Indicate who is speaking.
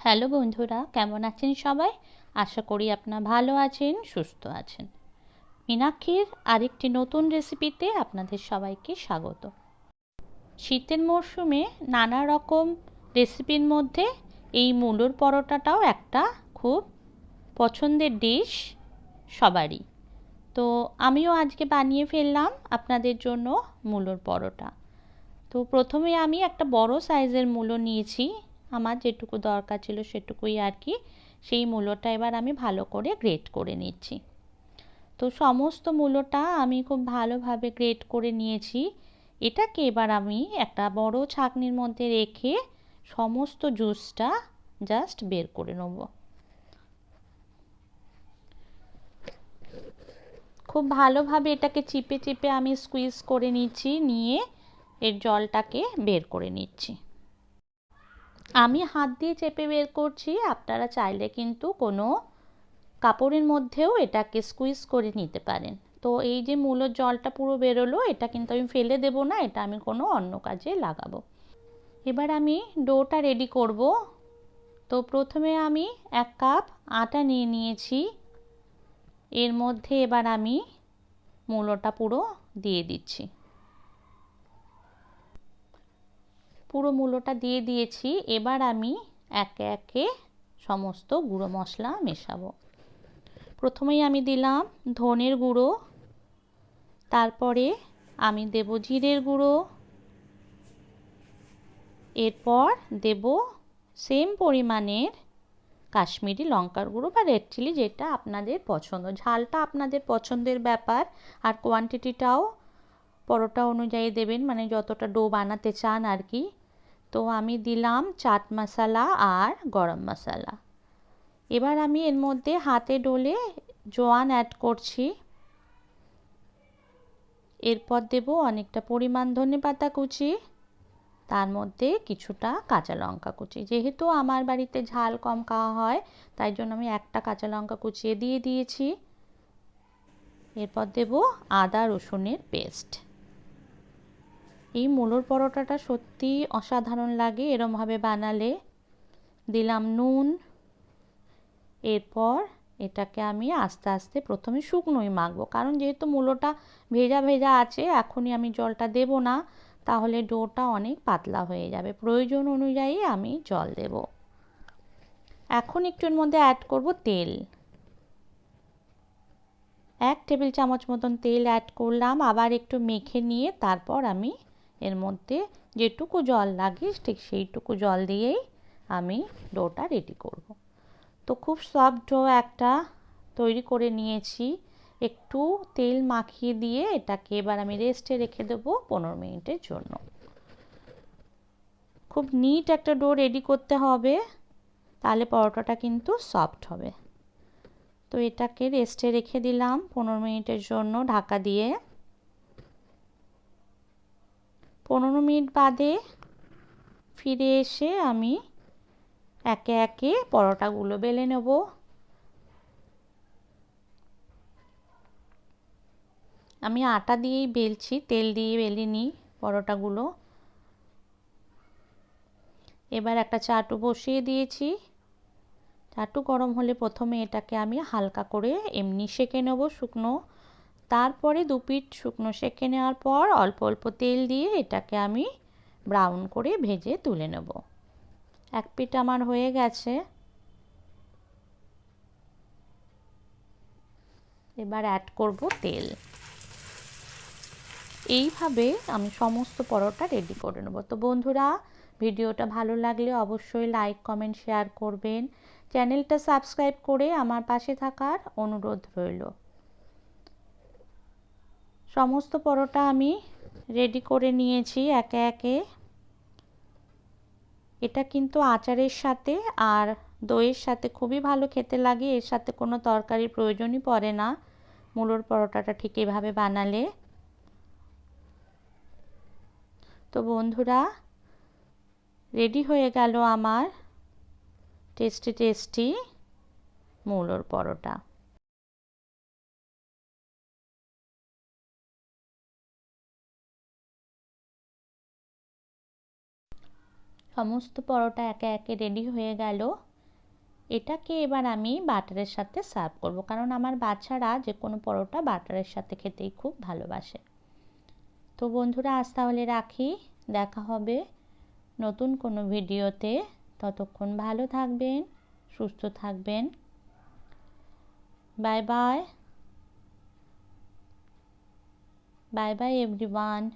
Speaker 1: Hello বন্ধুরা, কেমন আছেন সবাই? আশা করি আপনারা ভালো আছেন, সুস্থ আছেন। মীনাক্ষীর আরেকটি নতুন রেসিপিতে আপনাদের সবাইকে স্বাগত। শীতের মরশুমে নানা রকম রেসিপির মধ্যে এই মূলোর পরোটাটাও একটা খুব পছন্দের ডিশ সবারই। তো আমিও আজকে বানিয়ে ফেললাম আপনাদের জন্য মূলোর পরোটা। তো প্রথমে আমি একটা বড় সাইজের মূলো নিয়েছি, আমার যেটুকু দরকার ছিল সেটুকুই আর কি। সেই মূলোটা এবার আমি ভালো করে গ্রেট করে নিচ্ছি। তো সমস্ত মূলোটা আমি খুব ভালোভাবে গ্রেট করে নিয়েছি। এটাকে এবার আমি একটা বড় ছাঁকনির মধ্যে রেখে সমস্ত জুসটা জাস্ট বের করে নেব। খুব ভালোভাবে এটাকে চিপে চিপে আমি স্কুইজ করে নিচ্ছি, নিয়ে এর জলটাকে বের করে নিচ্ছি। আমি হাত দিয়ে চেপে বের করছি, আপনারা চাইলে কিন্তু কোনো কাপড়ের মধ্যেও এটাকে স্কুইজ করে নিতে পারেন। তো এই যে মূলোর জলটা পুরো বেরোলো, এটা কিন্তু আমি ফেলে দেব না, এটা আমি কোনো অন্য কাজে লাগাবো। এবার আমি ডোটা রেডি করব। তো প্রথমে আমি 1 কাপ আটা নিয়ে নিয়েছি। এর মধ্যে এবার আমি মূলোটা পুরো দিয়ে দিচ্ছি। পুরো মূলোটা দিয়ে দিয়েছি। এবার আমি একে একে সমস্ত গুঁড়ো মশলা মেশাবো। প্রথমেই আমি দিলাম ধনের গুঁড়ো, তারপরে আমি দেব জিরের গুঁড়ো, এরপর দেব সেম পরিমাণের কাশ্মীরি লঙ্কার গুঁড়ো বা রেড চিলি, যেটা আপনাদের পছন্দ। ঝালটা আপনাদের পছন্দের ব্যাপার, আর কোয়ান্টিটিটাও পরোটা অনুযায়ী দেবেন, মানে যতটা ডো বানাতে চান আর কি। তো আমি দিলাম চাট মশলা আর গরম মশলা। এবার আমি এর মধ্যে হাতে ডলে জোয়ান অ্যাড করছি। এরপর দেব অনেকটা পরিমাণ ধনেপাতা কুচি, তার মধ্যে কিছুটা কাঁচা লঙ্কা কুচি। যেহেতু আমার বাড়িতে ঝাল কম খাওয়া হয়, তাই জন্য আমি একটা কাঁচা লঙ্কা কুচিয়ে দিয়ে দিয়েছি। এরপর দেব আদা রসুনের পেস্ট। এই মূলোর পরোটাটা সত্যি অসাধারণ লাগে এরমভাবে বানালে। দিলাম নুন। এরপর এটাকে আমি আস্তে আস্তে প্রথমে শুকনোই মাখবো, কারণ যেহেতু মূলোটা ভেজা ভেজা আছে, এখনই আমি জলটা দেব না, তাহলে ডোটা অনেক পাতলা হয়ে যাবে। প্রয়োজন অনুযায়ী আমি জল দেব। এখন একটু এর মধ্যে অ্যাড করব তেল। 1 টেবিল চামচ মতন তেল অ্যাড করলাম। আবার একটু মেখে নিয়ে তারপর আমি এর মধ্যে যেটুকু জল লাগে ঠিক সেইটুকু জল দিয়েই আমি ডোটা রেডি করব। তো খুব সফট ডো একটা তৈরি করে নিয়েছি। একটু তেল মাখিয়ে দিয়ে এটাকে এবার আমি রেস্টে রেখে দেবো 15 মিনিটের জন্য। খুব নিট একটা ডো রেডি করতে হবে, তাহলে পরোটাটা কিন্তু সফট হবে। তো এটাকে রেস্টে রেখে দিলাম 15 মিনিটের জন্য ঢাকা দিয়ে। 15 মিনিট বাদে ফিরে এসে আমি একে একে পরোটাগুলো বেলে নেব। আমি আটা দিয়েই বেলছি, তেল দিয়ে বেলিনি পরোটাগুলো। এবার একটা চাটু বসিয়ে দিয়েছি। চাটু গরম হলে প্রথমে এটাকে আমি হালকা করে এমনি সেঁকে নেব শুকনো। তারপরে 2 পিঠ শুকনো সেঁকে নেওয়ার পর অল্প অল্প তেল দিয়ে এটাকে আমি ব্রাউন করে ভেজে তুলে নেব। 1 পিঠ আমার হয়ে গেছে। এবার অ্যাড করব তেল। এইভাবে আমি সমস্ত পরোটা রেডি করে নেব। তো বন্ধুরা, ভিডিওটা ভালো লাগলে অবশ্যই লাইক কমেন্ট শেয়ার করবেন। চ্যানেলটা সাবস্ক্রাইব করে আমার পাশে থাকার অনুরোধ রইল। সমস্ত পরোটা আমি রেডি করে নিয়েছি একে একে। এটা কিন্তু আচারের সাথে আর দইয়ের সাথে খুবই ভালো খেতে লাগে। এর সাথে কোনো তরকারির প্রয়োজনই পড়ে না মূলোর পরোটাটা ঠিক এভাবে বানালে। তো বন্ধুরা, রেডি হয়ে গেল আমার টেস্টি টেস্টি মূলোর পরোটা। সমস্ত পরোটা একে একে রেডি হয়ে গেল। এটাকে এবার আমি বাটারের সাথে সার্ভ করব, কারণ আমার বাচ্চারা যে কোনো পরোটা বাটারের সাথে খেতেই খুব ভালোবাসে। তো বন্ধুরা, আজ তাহলে রাখি, দেখা হবে নতুন কোনো ভিডিওতে। ততক্ষণ ভালো থাকবেন, সুস্থ থাকবেন। Bye bye, bye bye everyone.